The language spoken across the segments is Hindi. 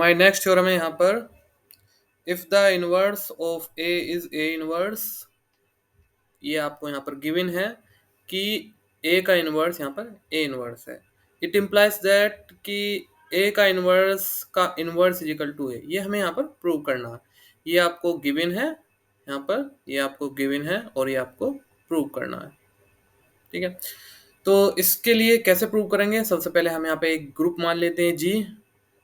हमारी नेक्स्ट थ्योरम है यहाँ पर, if the inverse of A is A inverse, ये आपको यहाँ पर गिवन है कि ए का इनवर्स यहाँ पर ए इनवर्स है। इट इम्प्लाइज दैट कि ए का इनवर्स इज इक्वल टू ए, ये हमें यहाँ पर प्रूव करना है। ये आपको गिवन है यहाँ पर, ये आपको गिवन है और ये आपको प्रूव करना है। ठीक है, तो इसके लिए कैसे प्रूव करेंगे? सबसे पहले हम यहाँ पे एक ग्रुप मान लेते हैं जी,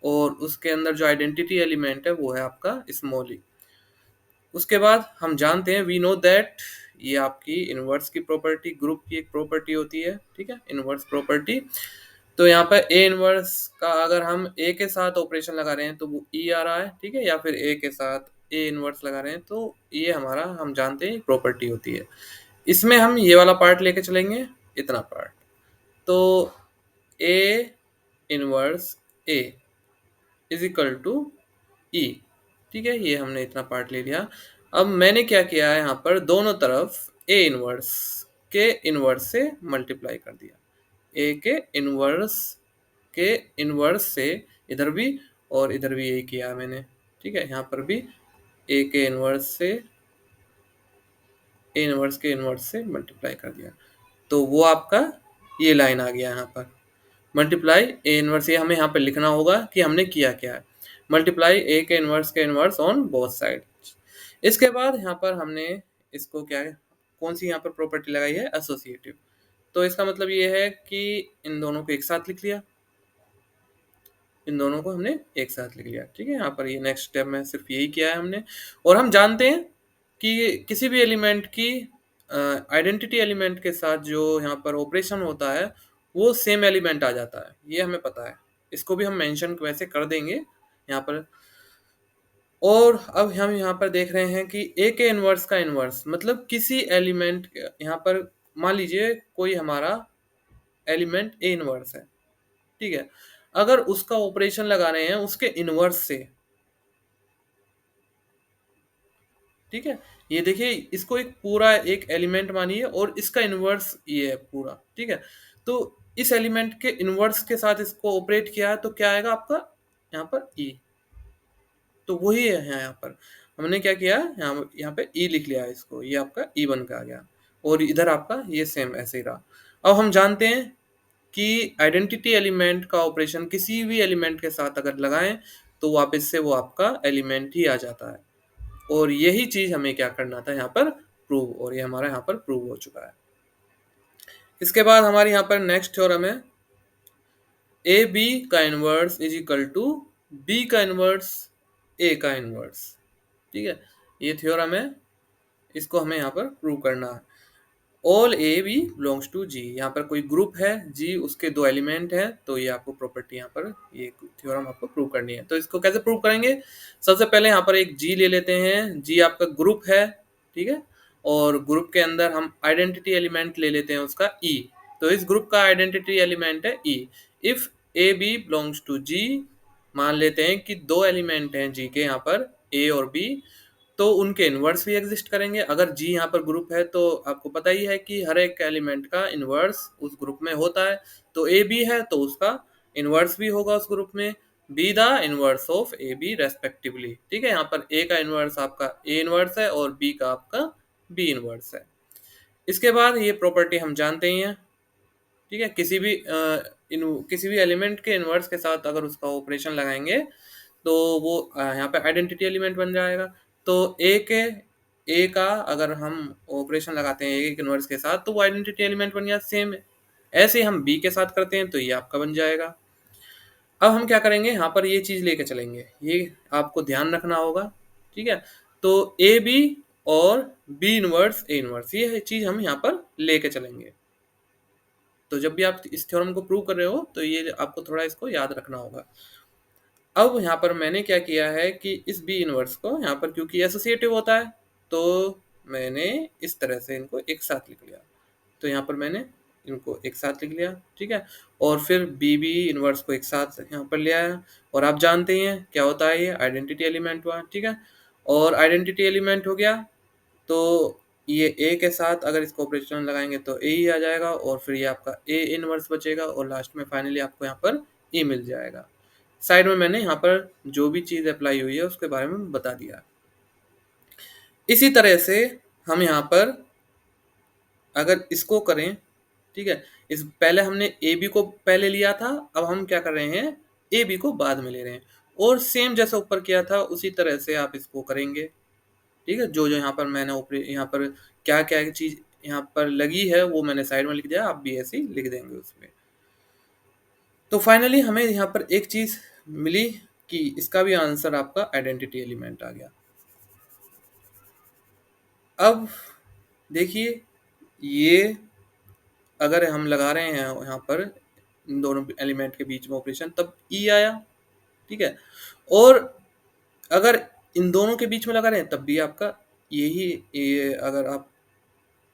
और उसके अंदर जो आइडेंटिटी एलिमेंट है वो है आपका स्मॉल ई। उसके बाद हम जानते हैं, वी नो दैट, ये आपकी इनवर्स की प्रॉपर्टी, ग्रुप की एक प्रॉपर्टी होती है। ठीक है, इनवर्स प्रॉपर्टी। तो यहाँ पर ए इनवर्स का अगर हम ए के साथ ऑपरेशन लगा रहे हैं तो वो ई आ रहा है। ठीक है, या फिर ए के साथ ए इनवर्स लगा रहे हैं तो ये हमारा, हम जानते हैं, प्रॉपर्टी होती है। इसमें हम ये वाला पार्ट लेके चलेंगे, इतना पार्ट। तो a inverse a is equal to e. ठीक है, ये हमने इतना पार्ट ले लिया। अब मैंने क्या किया है, यहाँ पर दोनों तरफ ए इनवर्स के इनवर्स से मल्टीप्लाई कर दिया। ए के इनवर्स से इधर भी और इधर भी ए किया मैंने। ठीक है, यहाँ पर भी ए के इनवर्स से, ए इनवर्स के इनवर्स से मल्टीप्लाई कर दिया। तो वो आपका ये लाइन आ गया यहाँ पर, मल्टीप्लाई ए इनवर्स। ये हमें यहाँ पर लिखना होगा कि हमने किया क्या है, मल्टीप्लाई ए के इनवर्स ऑन बोथ साइड। इसके बाद यहाँ पर हमने इसको क्या है, कौन सी यहाँ पर प्रॉपर्टी लगाई है, एसोसिएटिव। तो इसका मतलब ये है कि इन दोनों को एक साथ लिख लिया, इन दोनों को हमने एक साथ लिख लिया। ठीक है, यहाँ पर ये नेक्स्ट स्टेप में सिर्फ यही किया है हमने। और हम जानते हैं कि किसी भी एलिमेंट की आइडेंटिटी एलिमेंट के साथ जो यहाँ पर ऑपरेशन होता है वो सेम एलिमेंट आ जाता है, ये हमें पता है। इसको भी हम मेंशन वैसे कर देंगे यहाँ पर। और अब हम यहाँ पर देख रहे हैं कि ए के इनवर्स का इनवर्स मतलब किसी एलिमेंट, यहाँ पर मान लीजिए कोई हमारा एलिमेंट ए इनवर्स है। ठीक है, अगर उसका ऑपरेशन लगा रहे हैं उसके इनवर्स से, ठीक है, ये देखिए, इसको एक पूरा एक एलिमेंट मानिए और इसका इनवर्स ये है पूरा। ठीक है, तो इस एलिमेंट के इनवर्स के साथ इसको ऑपरेट किया है तो क्या आएगा आपका यहाँ पर ई। तो वही है यहाँ पर हमने क्या किया, यहाँ पे ई लिख लिया है इसको, ये आपका ई बन के आ गया। और इधर आपका ये सेम ऐसे ही रहा। अब हम जानते हैं कि आइडेंटिटी एलिमेंट का ऑपरेशन किसी भी एलिमेंट के साथ अगर लगाएं तो वापस से वो आपका एलिमेंट ही आ जाता है। और यही चीज हमें क्या करना था यहाँ पर प्रूव, और ये हमारा यहाँ पर प्रूव हो चुका है। इसके बाद हमारे यहाँ पर नेक्स्ट थ्योरम है, ए बी का inverse is equal to B का इनवर्स ए का इनवर्स। ठीक है, ये थ्योरम है, इसको हमें यहाँ पर प्रूव करना है। All a b belongs to G, यहाँ पर कोई ग्रुप है जी, उसके दो एलिमेंट है, तो ये आपको प्रॉपर्टी यहाँ पर, ये थ्योरम आपको प्रूव करनी है। तो इसको कैसे प्रूव करेंगे? सबसे पहले यहाँ पर एक जी ले लेते हैं, जी आपका ग्रुप है। ठीक है, और ग्रुप के अंदर हम आइडेंटिटी एलिमेंट ले लेते हैं उसका ई। तो इस ग्रुप का आइडेंटिटी एलिमेंट है e. If a b belongs to G, मान लेते हैं कि दो एलिमेंट हैं जी के यहाँ पर, ए और बी, तो उनके इनवर्स भी एग्जिस्ट करेंगे। अगर जी यहाँ पर ग्रुप है तो आपको पता ही है कि हर एक एलिमेंट का इनवर्स उस ग्रुप में होता है। तो ए बी है तो उसका इनवर्स भी होगा उस ग्रुप में, B the inverse of A B respectively. ठीक है, यहाँ पर ए का इनवर्स आपका ए इनवर्स है और बी का आपका बी इनवर्स है। इसके बाद ये प्रॉपर्टी हम जानते ही हैं। ठीक है, किसी भी एलिमेंट के इनवर्स के साथ अगर उसका ऑपरेशन लगाएंगे तो वो यहाँ पे आइडेंटिटी एलिमेंट बन जाएगा। तो ए का अगर हम ऑपरेशन लगाते हैं ए के इनवर्स के साथ तो वो आइडेंटिटी एलिमेंट बन गया, सेम है। ऐसे ही हम बी के साथ करते हैं तो ये आपका बन जाएगा। अब हम क्या करेंगे, यहाँ पर ये चीज लेके चलेंगे, ये आपको ध्यान रखना होगा। ठीक है, तो ए बी और बी इनवर्स ए इनवर्स, ये चीज हम यहाँ पर लेके चलेंगे। तो जब भी आप इस थ्योरम को प्रूव कर रहे हो तो ये आपको थोड़ा इसको याद रखना होगा। अब यहाँ पर मैंने क्या किया है कि इस बी इनवर्स को यहाँ पर, क्योंकि एसोसिएटिव होता है, तो मैंने इस तरह से इनको एक साथ लिख लिया। तो यहाँ पर मैंने इनको एक साथ लिख लिया। ठीक है, और फिर बी इनवर्स को एक साथ यहाँ पर ले आया। और आप जानते ही हैं क्या होता है, ये आइडेंटिटी एलिमेंट हुआ। ठीक है, और आइडेंटिटी एलिमेंट हो गया तो ये ए के साथ अगर इसको ऑपरेशन लगाएंगे तो ए ही आ जाएगा, और फिर ये आपका ए इनवर्स बचेगा, और लास्ट में फाइनली आपको यहाँ पर ई मिल जाएगा। साइड में मैंने यहाँ पर जो भी चीज़ अप्लाई हुई है उसके बारे में बता दिया। इसी तरह से हम यहाँ पर अगर इसको करें, ठीक है, इस पहले हमने ए बी को पहले लिया था, अब हम क्या कर रहे हैं, ए बी को बाद में ले रहे हैं, और सेम जैसा ऊपर किया था उसी तरह से आप इसको करेंगे। ठीक है, जो जो यहाँ पर मैंने यहाँ पर क्या क्या चीज़ यहाँ पर लगी है वो मैंने साइड में लिख दिया, आप भी ऐसे ही लिख देंगे उसमें। तो फाइनली हमें यहाँ पर एक चीज़ मिली कि इसका भी आंसर आपका आइडेंटिटी एलिमेंट आ गया। अब देखिए, ये अगर हम लगा रहे हैं यहाँ पर इन दोनों एलिमेंट के बीच में ऑपरेशन, तब ई आया, ठीक है, और अगर इन दोनों के बीच में लगा रहे हैं तब भी आपका यही, ये अगर आप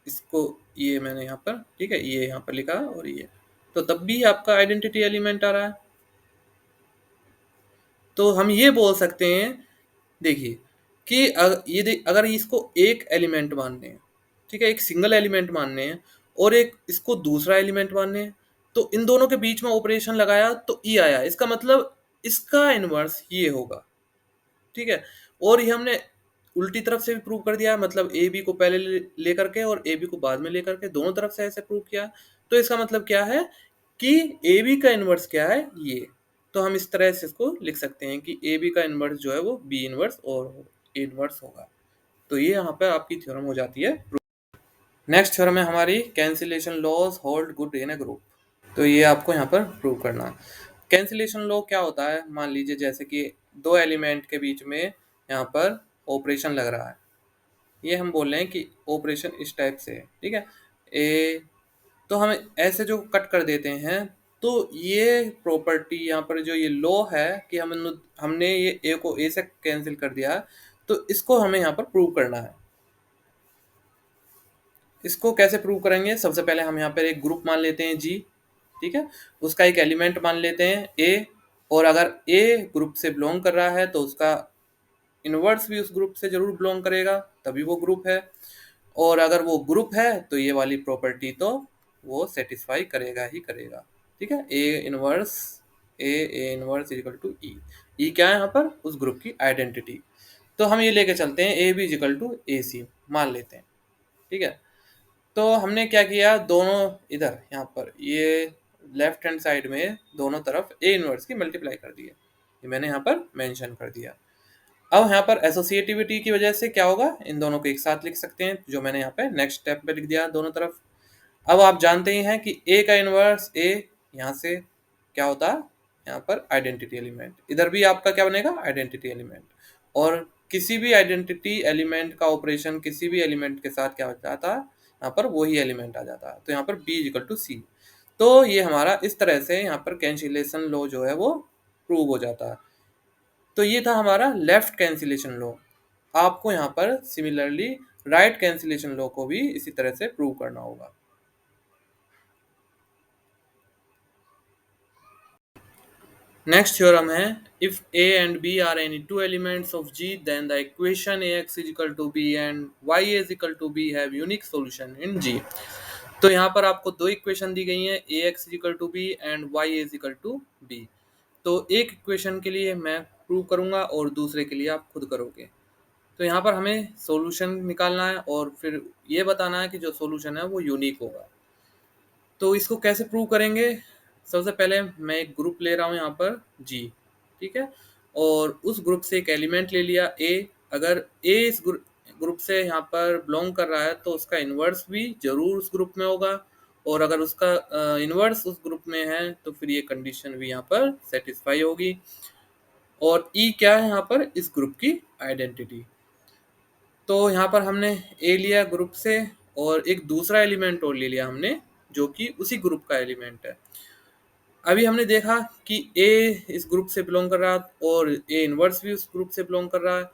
इसको, ये मैंने यहाँ पर, ठीक है, ये यहाँ पर लिखा और ये, तो तब भी आपका आइडेंटिटी एलिमेंट आ रहा है। तो हम ये बोल सकते हैं, देखिए, कि अगर इसको एक एलिमेंट मानने हैं, ठीक है, एक सिंगल एलिमेंट मानने हैं, और एक इसको दूसरा एलिमेंट मानने हैं, तो इन दोनों के बीच में ऑपरेशन लगाया तो ई आया, इसका मतलब इसका इनवर्स ये होगा, ठीक है। और ये हमने उल्टी तरफ से भी प्रूव कर दिया, मतलब ए बी को पहले लेकर के और ए बी को बाद में लेकर के दोनों तरफ से ऐसे प्रूव किया। तो इसका मतलब क्या है कि ए बी का इनवर्स क्या है, ये। तो हम इस तरह से इसको लिख सकते हैं कि ए बी का इनवर्स जो है वो बी इनवर्स और ए इनवर्स होगा। तो ये यहाँ पे आपकी थ्योरम हो जाती है। नेक्स्ट थ्योरम है हमारी cancellation laws hold good in a group. तो ये आपको यहाँ पर प्रूव करना है। कैंसिलेशन लॉ क्या होता है, मान लीजिए जैसे कि दो एलिमेंट के बीच में यहाँ पर ऑपरेशन लग रहा है, ये हम बोल रहे हैं कि ऑपरेशन इस टाइप से है, ठीक है, ए, तो हम ऐसे जो कट कर देते हैं, तो ये प्रॉपर्टी यहाँ पर जो ये लॉ है कि हमने ये ए को ए से कैंसिल कर दिया, तो इसको हमें यहाँ पर प्रूव करना है। इसको कैसे प्रूव करेंगे, सबसे पहले हम यहाँ पर एक ग्रुप मान लेते हैं जी, ठीक है, उसका एक एलिमेंट मान लेते हैं ए, और अगर ए ग्रुप से बिलोंग कर रहा है तो उसका इनवर्स भी उस ग्रुप से जरूर बिलोंग करेगा, तभी वो ग्रुप है। और अगर वो ग्रुप है तो ये वाली प्रॉपर्टी तो वो सेटिस्फाई करेगा ही करेगा, ठीक है। ए इनवर्स इक्वल टू ई, ई क्या है यहाँ पर, उस ग्रुप की आइडेंटिटी। तो हम ये लेके चलते हैं ए बी इक्वल टू ए सी मान लेते हैं, ठीक है। तो हमने क्या किया, दोनों इधर यहाँ पर ये लेफ्ट हैंड साइड में दोनों तरफ ए इनवर्स की मल्टीप्लाई कर दी है, ये मैंने यहाँ पर मेंशन कर दिया। अब यहाँ पर एसोसिएटिविटी की वजह से क्या होगा, इन दोनों को एक साथ लिख सकते हैं, जो मैंने यहाँ पे नेक्स्ट स्टेप पे लिख दिया दोनों तरफ। अब आप जानते ही हैं कि ए का इनवर्स ए, यहाँ से क्या होता है, यहाँ पर आइडेंटिटी एलिमेंट, इधर भी आपका क्या बनेगा, आइडेंटिटी एलिमेंट। और किसी भी आइडेंटिटी एलिमेंट का ऑपरेशन किसी भी एलिमेंट के साथ क्या हो जाता है, यहाँ पर वही एलिमेंट आ जाता है। तो यहाँ पर बी इक्वल टू सी। तो ये हमारा इस तरह से यहाँ पर कैंसिलेशन लॉ जो है वो प्रूव हो जाता है। तो ये था हमारा लेफ्ट कैंसिलेशन लॉ। आपको यहाँ पर सिमिलरली राइट कैंसिलेशन लॉ को भी इसी तरह से प्रूव करना होगा। नेक्स्ट थ्योरम है, if a and b are any two elements of G, then the equation ax is equal to b and y is equal to b have unique solution in G। तो यहाँ पर आपको दो इक्वेशन दी गई हैं, ax is equal to b and y is equal to b। तो एक इक्वेशन के लिए मैं प्रूव करूँगा और दूसरे के लिए आप खुद करोगे। तो यहाँ पर हमें सॉल्यूशन निकालना है और फिर ये बताना है कि जो सॉल्यूशन है वो यूनिक होगा। तो इसको कैसे प्रूव करेंगे, सबसे पहले मैं एक ग्रुप ले रहा हूँ यहाँ पर जी, ठीक है, और उस ग्रुप से एक एलिमेंट ले लिया ए। अगर ए इस ग्रुप से यहाँ पर बिलोंग कर रहा है तो उसका इन्वर्स भी जरूर उस ग्रुप में होगा, और अगर उसका इन्वर्स उस ग्रुप में है तो फिर ये कंडीशन भी यहाँ पर सेटिस्फाई होगी। और ई क्या है यहाँ पर, इस ग्रुप की आइडेंटिटी। तो यहाँ पर हमने ए लिया ग्रुप से और एक दूसरा एलिमेंट और ले लिया हमने जो कि उसी ग्रुप का एलिमेंट है। अभी हमने देखा कि ए इस ग्रुप से बिलोंग कर रहा है और ए इनवर्स भी उस ग्रुप से बिलोंग कर रहा है,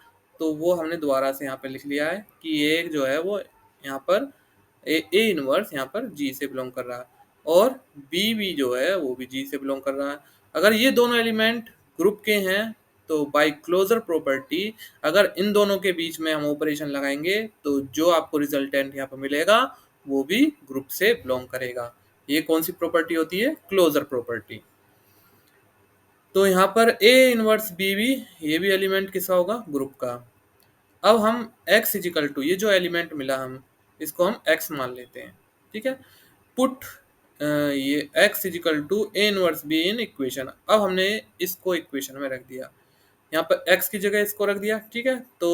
तो वो हमने दोबारा से यहाँ पे लिख लिया है कि ए जो है वो यहाँ पर ए इनवर्स यहाँ पर जी से बिलोंग कर रहा है, और बी भी जो है वो भी जी से बिलोंग कर रहा है। अगर ये दोनों एलिमेंट ग्रुप के हैं तो बाय क्लोजर प्रॉपर्टी अगर इन दोनों के बीच में हम ऑपरेशन लगाएंगे तो जो आपको रिजल्टेंट यहाँ पर मिलेगा वो भी ग्रुप से बिलोंग करेगा। ये कौन सी प्रॉपर्टी होती है, क्लोजर प्रॉपर्टी। तो यहाँ पर ए इनवर्स बी भी, ये भी एलिमेंट किसका होगा, ग्रुप का। अब हम x इजिकल टू, ये जो एलिमेंट मिला हम इसको हम x मान लेते हैं, ठीक है। पुट ये x equal to A inverse B in equation. अब हमने इसको इक्वेशन में रख दिया, यहाँ पर x की जगह इसको रख दिया, ठीक है। तो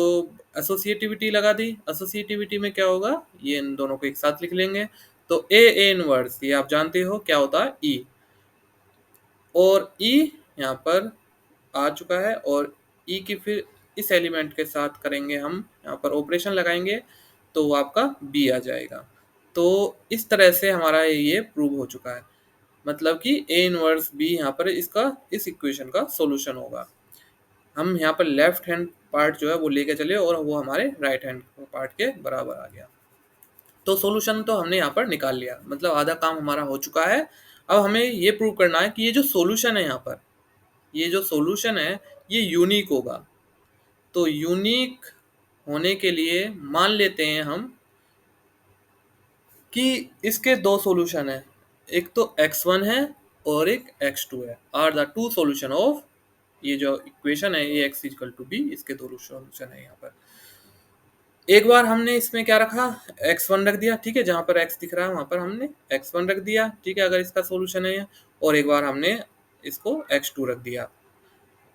एसोसिएटिविटी लगा दी। एसोसिएटिविटी में क्या होगा, ये इन दोनों को एक साथ लिख लेंगे। तो ए इनवर्स, ये आप जानते हो क्या होता है, ई, और ई यहाँ पर आ चुका है, और ई की फिर इस एलिमेंट के साथ करेंगे हम, यहाँ पर ऑपरेशन लगाएंगे तो वो आपका बी आ जाएगा। तो इस तरह से हमारा ये प्रूव हो चुका है, मतलब कि ए इनवर्स बी यहाँ पर इसका, इस इक्वेशन का सॉल्यूशन होगा। हम यहाँ पर लेफ्ट हैंड पार्ट जो है वो लेके चले और वो हमारे राइट हैंड पार्ट के बराबर आ गया। तो सॉल्यूशन तो हमने यहाँ पर निकाल लिया, मतलब आधा काम हमारा हो चुका है। अब हमें ये प्रूव करना है कि ये जो सॉल्यूशन है यहाँ पर, ये जो सॉल्यूशन है ये यूनिक होगा। तो यूनिक होने के लिए मान लेते हैं हम कि इसके दो सॉल्यूशन है, एक तो x1 है और एक x2 है, are the two solution of ये जो इक्वेशन है, ये x इक्वल टू बी, इसके दो सॉल्यूशन है यहाँ पर। एक बार हमने इसमें क्या रखा, x1 रख दिया, ठीक है, जहां पर x दिख रहा है वहां पर हमने x1 रख दिया, ठीक है, अगर इसका सॉल्यूशन है। और एक बार हमने इसको x2 रख दिया।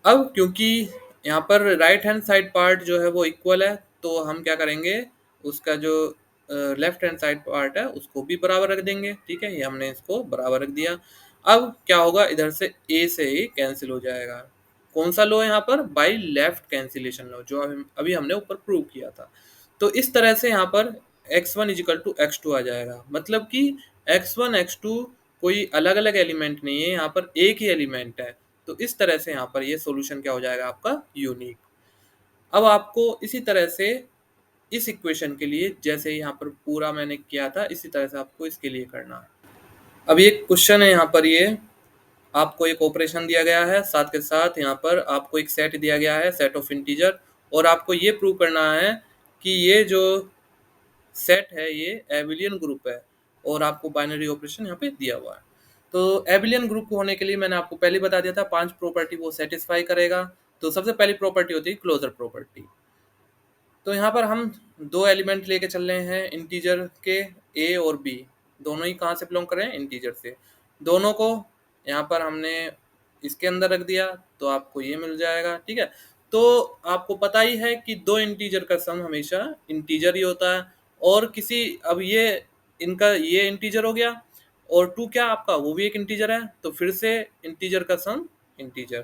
अब क्योंकि यहाँ पर राइट हैंड साइड पार्ट जो है वो इक्वल है, तो हम क्या करेंगे, उसका जो लेफ्ट हैंड साइड पार्ट है उसको भी बराबर रख देंगे, ठीक है। ये हमने इसको बराबर रख दिया। अब क्या होगा, इधर से ए से ही कैंसिल हो जाएगा। कौन सा लो है यहाँ पर, बाई लेफ्ट कैंसिलेशन लो, जो अभी हमने ऊपर प्रूव किया था। तो इस तरह से यहाँ पर x1 इजिकल टू x2 आ जाएगा, मतलब कि x1 x2 कोई अलग अलग एलिमेंट नहीं है, यहाँ पर एक ही एलिमेंट है। तो इस तरह से यहाँ पर ये सॉल्यूशन क्या हो जाएगा आपका, यूनिक। अब आपको इसी तरह से इस इक्वेशन के लिए, जैसे यहाँ पर पूरा मैंने किया था, इसी तरह से आपको इसके लिए करना है। अब ये क्वेश्चन है, यहाँ पर ये आपको एक ऑपरेशन दिया गया है, साथ के साथ यहाँ पर आपको एक सेट दिया गया है, सेट ऑफ इंटीजर, और आपको ये प्रूव करना है कि ये जो सेट है ये एबिलियन ग्रुप है, और आपको बाइनरी ऑपरेशन यहाँ पे दिया हुआ है। तो एबिलियन ग्रुप होने के लिए मैंने आपको पहले बता दिया था 5 प्रॉपर्टी वो सेटिस्फाई करेगा। तो सबसे पहली प्रॉपर्टी होती है क्लोजर प्रॉपर्टी। तो यहाँ पर हम दो एलिमेंट लेके चल रहे हैं इंटीजर के, ए और बी, दोनों ही कहाँ से बिलोंग कर रहे हैं, इंटीजर से। दोनों को यहाँ पर हमने इसके अंदर रख दिया तो आपको ये मिल जाएगा, ठीक है। तो आपको पता ही है कि दो इंटीजर का सम हमेशा इंटीजर ही होता है, और किसी, अब ये इनका ये इंटीजर हो गया, और टू क्या आपका वो भी एक इंटीजर है, तो फिर से इंटीजर का सम इंटीजर।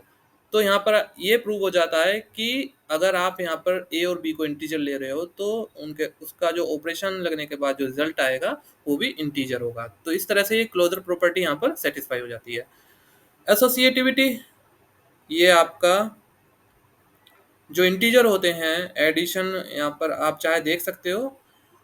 तो यहाँ पर ये प्रूव हो जाता है कि अगर आप यहाँ पर ए और बी को इंटीजर ले रहे हो तो उनके उसका जो ऑपरेशन लगने के बाद जो रिजल्ट आएगा वो भी इंटीजर होगा। तो इस तरह से ये क्लोजर प्रॉपर्टी यहाँ पर सेटिस्फाई हो जाती है। एसोसिएटिविटी, ये आपका जो इंटीजर होते हैं, एडिशन यहाँ पर आप चाहे देख सकते हो,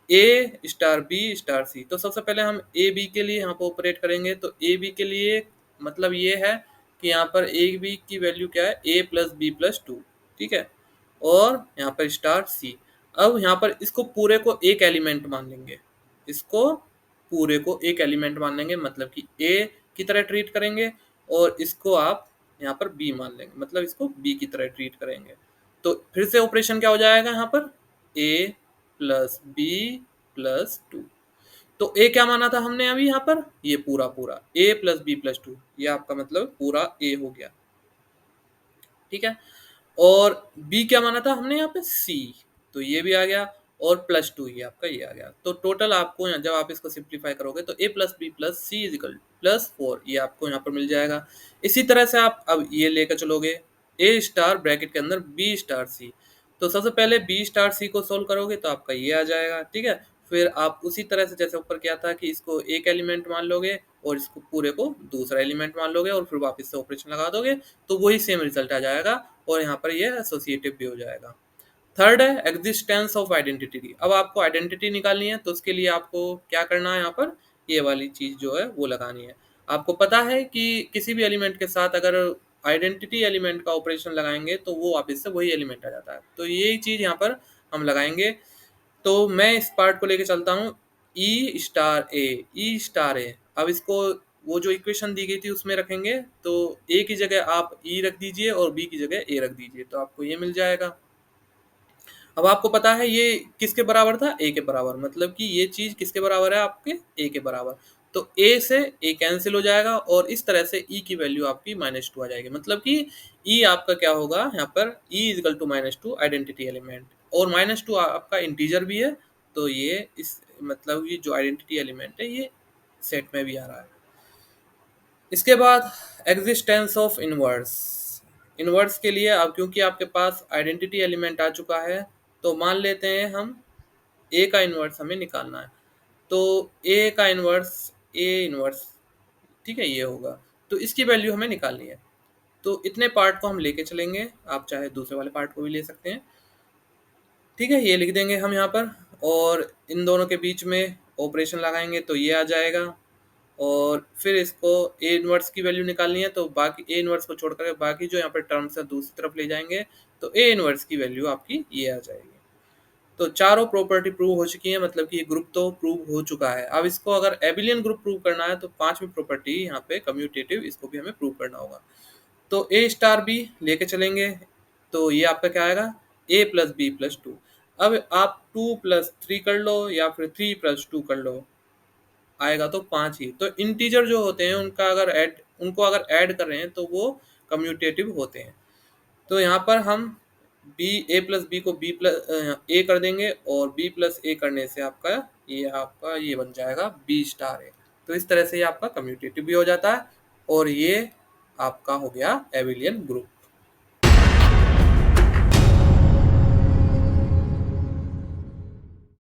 ए स्टार बी स्टार सी। तो सबसे पहले हम ए बी के लिए यहाँ पर ऑपरेट करेंगे। तो ए बी के लिए मतलब ये है कि यहाँ पर ए बी की वैल्यू क्या है, ए प्लस बी प्लस टू, ठीक है, और यहाँ पर स्टार सी। अब यहाँ पर इसको पूरे को एक एलिमेंट मान लेंगे, इसको पूरे को एक एलिमेंट मान लेंगे, मतलब कि ए की तरह ट्रीट करेंगे, और इसको आप यहाँ पर बी मान लेंगे, मतलब इसको बी की तरह ट्रीट करेंगे। तो फिर से ऑपरेशन क्या हो जाएगा यहाँ पर, ए प्लस बी प्लस टू। तो ए क्या माना था हमने अभी यहाँ पर, ये पूरा पूरा ए प्लस बी प्लस टू, ये आपका मतलब पूरा ए हो गया, ठीक है। और बी क्या माना था हमने यहाँ पे, सी, तो ये भी आ गया, और प्लस टू ये आपका ये आ गया। तो टोटल आपको जब आप इसको सिंप्लीफाई करोगे तो ए प्लस बी प्लस सी इजिकल प्लस फोर, ये आपको यहाँ पर मिल जाएगा। इसी तरह से आप अब ये लेकर चलोगे, ए स्टार ब्रैकेट के अंदर बी स्टार सी। तो सबसे पहले बी स्टार सी को सोल्व करोगे तो आपका ये आ जाएगा, ठीक है। फिर आप उसी तरह से जैसे ऊपर किया था कि इसको एक एलिमेंट मान लोगे और इसको पूरे को दूसरा एलिमेंट मान लोगे, और फिर वापस से ऑपरेशन लगा दोगे तो वही सेम रिजल्ट आ जाएगा, और यहाँ पर ये एसोसिएटिव भी हो जाएगा। थर्ड है एग्जिस्टेंस ऑफ आइडेंटिटी। अब आपको आइडेंटिटी निकालनी है, तो उसके लिए आपको क्या करना है, यहाँ पर ये वाली चीज जो है वो लगानी है। आपको पता है कि किसी भी एलिमेंट के साथ अगर आइडेंटिटी एलिमेंट का ऑपरेशन लगाएंगे तो वो वापस से वही एलिमेंट आ जाता है, तो यही चीज यहाँ पर हम लगाएंगे। तो मैं इस पार्ट को लेके चलता हूँ, ई स्टार ए, ई स्टार ए। अब इसको वो जो इक्वेशन दी गई थी उसमें रखेंगे, तो ए की जगह आप ई रख दीजिए और बी की जगह ए रख दीजिए, तो आपको ये मिल जाएगा। अब आपको पता है ये किसके बराबर था, ए के बराबर, मतलब कि ये चीज किसके बराबर है, आपके ए के बराबर। तो ए से ए कैंसिल हो जाएगा और इस तरह से ई की वैल्यू आपकी -2 आ जाएगी, मतलब कि ई आपका क्या होगा यहाँ पर, E is equal to -2 identity element, और -2 आपका इंटीजर भी है, तो ये इस मतलब ये जो आइडेंटिटी एलिमेंट है ये सेट में भी आ रहा है। इसके बाद एग्जिस्टेंस ऑफ इनवर्स। इनवर्स के लिए अब क्योंकि आपके पास आइडेंटिटी एलिमेंट आ चुका है, तो मान लेते हैं हम ए का इनवर्स हमें निकालना है, तो ए का इनवर्स, ए इनवर्स, ठीक है, ये होगा, तो इसकी वैल्यू हमें निकालनी है। तो इतने पार्ट को हम लेके चलेंगे, आप चाहे दूसरे वाले पार्ट को भी ले सकते हैं, ठीक है, ये लिख देंगे हम यहाँ पर, और इन दोनों के बीच में ऑपरेशन लगाएंगे तो ये आ जाएगा, और फिर इसको ए इनवर्स की वैल्यू निकालनी है, तो बाकी ए इनवर्स को छोड़ कर बाकी जो यहाँ पर टर्म्स है दूसरी तरफ ले जाएंगे, तो ए इनवर्स की वैल्यू आपकी ये आ जाएगी। तो चारों प्रॉपर्टी प्रूव हो चुकी है, मतलब कि ये ग्रुप तो प्रूव हो चुका है। अब इसको अगर एबिलियन ग्रुप प्रूव करना है तो पांचवी प्रॉपर्टी यहाँ पे कम्यूटेटिव, इसको भी हमें प्रूव करना होगा। तो ए स्टार बी लेके चलेंगे, तो ये आपका क्या आएगा, ए प्लस बी प्लस टू। अब आप 2 + 3 कर लो या फिर 3 + 2 कर लो, आएगा तो 5 ही। तो इंटीजर जो होते हैं उनको अगर ऐड कर रहे हैं तो वो कम्यूटेटिव होते हैं। तो यहाँ पर हम बी, ए प्लस बी को बी प्लस ए कर देंगे, और बी प्लस ए करने से आपका ये बन जाएगा बी स्टार ए। तो इस तरह से ये आपका कम्यूटेटिव भी हो जाता है, और ये आपका हो गया एबिलियन ग्रुप।